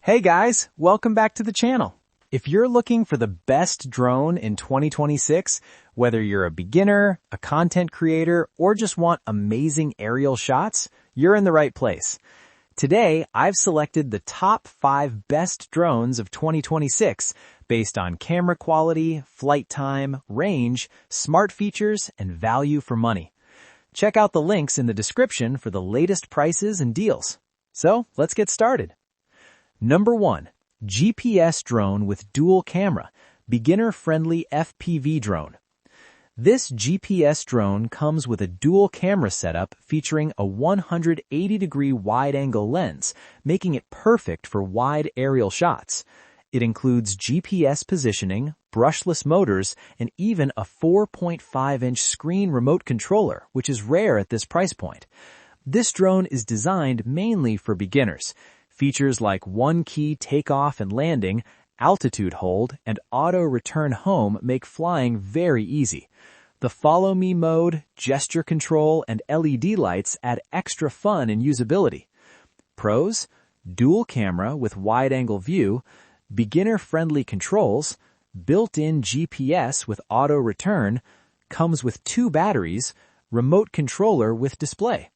Hey guys, welcome back to the channel. If you're looking for the best drone in 2026, whether you're a beginner, a content creator, or just want amazing aerial shots, you're in the right place. Today, I've selected the top 5 best drones of 2026 based on camera quality, flight time, range, smart features, and value for money. Check out the links in the description for the latest prices and deals. So, let's get started. Number 1. GPS drone with dual camera, beginner-friendly FPV drone. This GPS drone comes with a dual camera setup featuring a 180-degree wide-angle lens, making it perfect for wide aerial shots. It includes GPS positioning, brushless motors, and even a 4.5-inch screen remote controller, which is rare at this price point. This drone is designed mainly for beginners. Features like one-key takeoff and landing, altitude hold, and auto return home make flying very easy. The Follow Me mode, gesture control, and LED lights add extra fun and usability. Pros: dual camera with wide-angle view, beginner-friendly controls, built-in GPS with auto return, comes with 2 batteries, remote controller with display.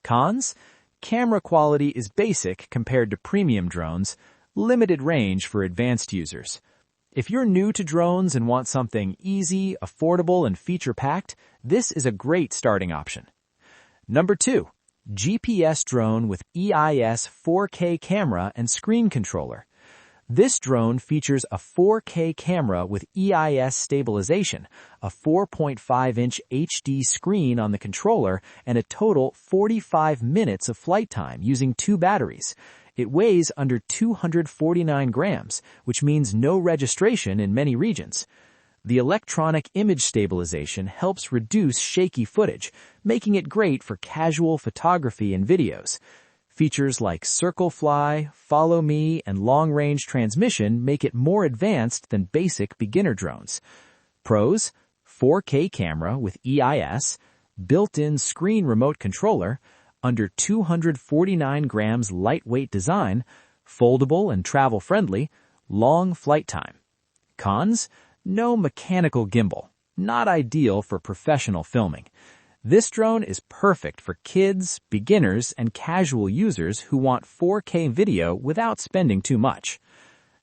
Cons: camera quality is basic compared to premium drones, limited range for advanced users. If you're new to drones and want something easy, affordable, and feature-packed, this is a great starting option. Number 2. GPS drone with EIS 4K camera and screen controller. This drone features a 4K camera with EIS stabilization, a 4.5-inch HD screen on the controller, and a total 45 minutes of flight time using 2 batteries. It weighs under 249 grams, which means no registration in many regions. The electronic image stabilization helps reduce shaky footage, making it great for casual photography and videos. Features like circle fly, follow me, and long-range transmission make it more advanced than basic beginner drones. Pros: 4K camera with EIS, built-in screen remote controller, under 249 grams lightweight design, foldable and travel-friendly, long flight time. Cons: no mechanical gimbal, not ideal for professional filming. This drone is perfect for kids, beginners, and casual users who want 4K video without spending too much.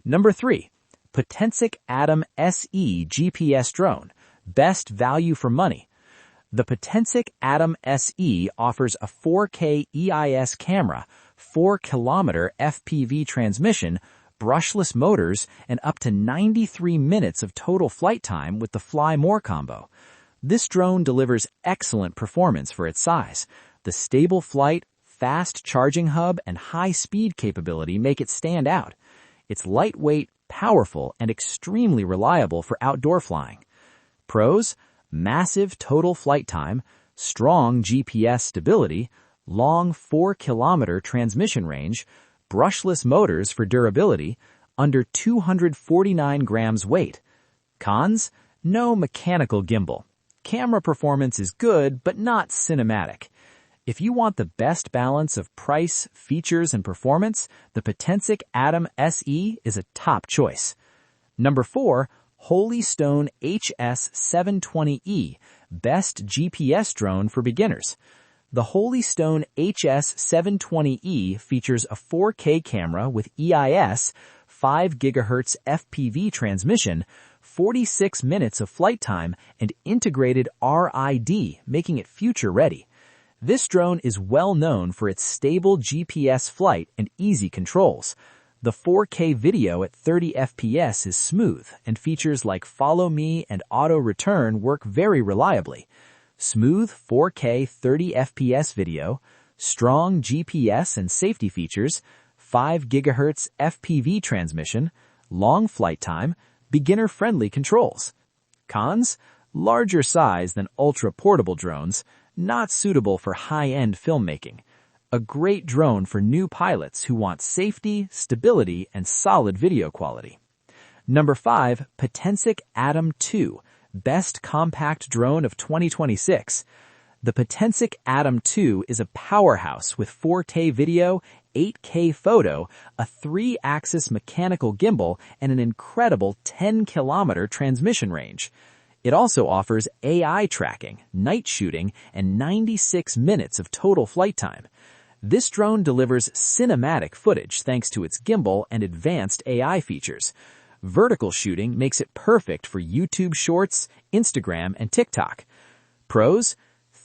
Number 3. Potensic Atom SE GPS drone, best value for money. The Potensic Atom SE offers a 4K EIS camera, 4-kilometer FPV transmission, brushless motors, and up to 93 minutes of total flight time with the Fly More combo. This drone delivers excellent performance for its size. The stable flight, fast charging hub, and high speed capability make it stand out. It's lightweight, powerful, and extremely reliable for outdoor flying. Pros: massive total flight time, strong GPS stability, long 4-kilometer transmission range, brushless motors for durability, under 249 grams weight. Cons: no mechanical gimbal. Camera performance is good, but not cinematic. If you want the best balance of price, features, and performance, the Potensic Atom SE is a top choice. Number 4. Holy Stone HS720E, best GPS drone for beginners. The Holy Stone HS720E features a 4K camera with EIS, 5 GHz FPV transmission, 46 minutes of flight time, and integrated RID, making it future-ready. This drone is well known for its stable GPS flight and easy controls. The 4K video at 30 FPS is smooth, and features like Follow Me and Auto Return work very reliably. Smooth 4K 30 FPS video, strong GPS and safety features, 5 GHz FPV transmission, long flight time, beginner-friendly controls. Cons: larger size than ultra-portable drones, not suitable for high-end filmmaking. A great drone for new pilots who want safety, stability, and solid video quality. Number 5. Potensic Atom 2, best compact drone of 2026. The Potensic Atom 2 is a powerhouse with 4K video, 8K photo, a 3-axis mechanical gimbal, and an incredible 10-kilometer transmission range. It also offers AI tracking, night shooting, and 96 minutes of total flight time. This drone delivers cinematic footage thanks to its gimbal and advanced AI features. Vertical shooting makes it perfect for YouTube Shorts, Instagram, and TikTok. Pros: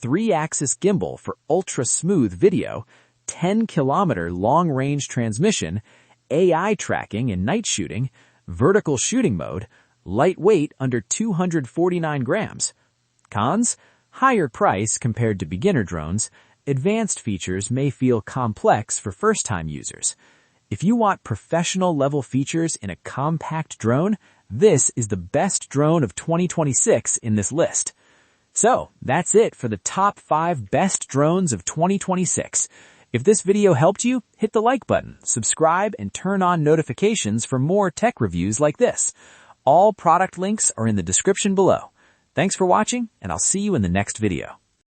3-axis gimbal for ultra-smooth video, 10-kilometer long-range transmission, AI tracking and night shooting, vertical shooting mode, lightweight under 249 grams. Cons: higher price compared to beginner drones. Advanced features may feel complex for first-time users. If you want professional-level features in a compact drone, this is the best drone of 2026 in this list. So, that's it for the top 5 best drones of 2026. If this video helped you, hit the like button, subscribe, and turn on notifications for more tech reviews like this. All product links are in the description below. Thanks for watching, and I'll see you in the next video.